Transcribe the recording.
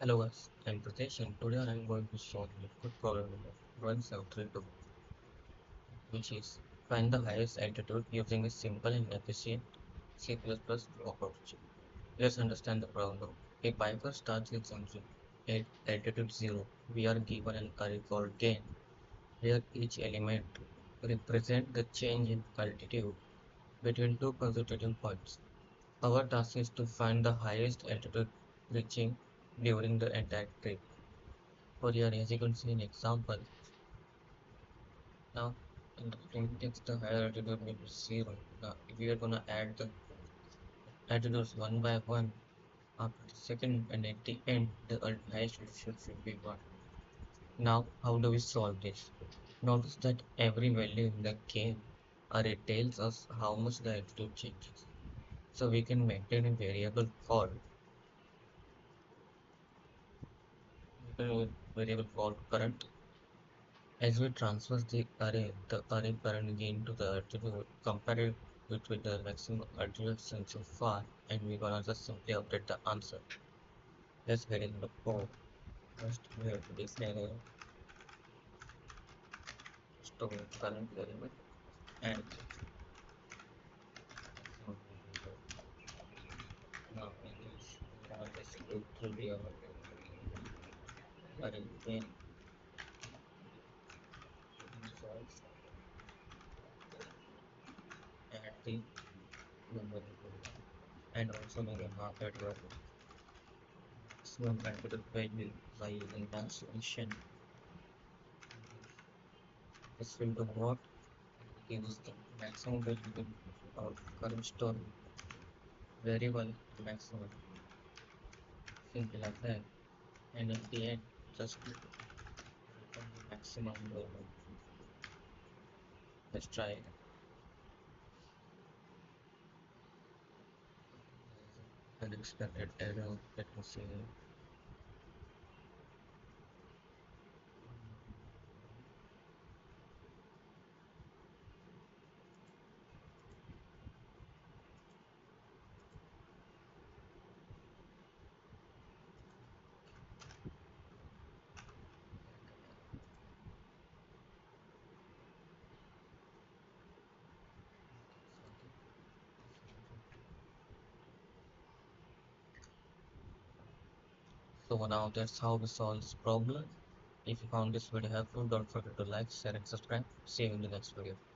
Hello guys, I'm Pritesh and today I'm going to solve a good problem of 1732, which is find the highest altitude using a simple and efficient C++ approach. Let's understand the problem. A biker starts its engine at altitude 0. We are given an array called gain, where each element represents the change in altitude between two consecutive points. Our task is to find the highest altitude reaching during the entire trip. For here, as you can see in example, now in the plain text the higher altitude will be 0. Now if we are gonna add the altitudes one by one after the second and at the end the highest altitude should be 1. Now how do we solve this? Notice that every value in the game array tells us how much the altitude changes. So we can maintain a variable called current. As we transfer the array current gain to the altitude, compare it with the maximum altitude seen so far, and we're gonna just simply update the answer. Let's get in the code. First, we have to declare a store current variable and now in this, we're gonna just go through the array gain results and the number and also make a mark that your maximum altitude value by using max function. This will do what? Gives the maximum value of current store variable maximum, simple like that, and at the end just return the maximum value. Let's try it. Unexpected error, let me see. So now that's how we solve this problem. If you found this video helpful, don't forget to like, share and subscribe. See you in the next video.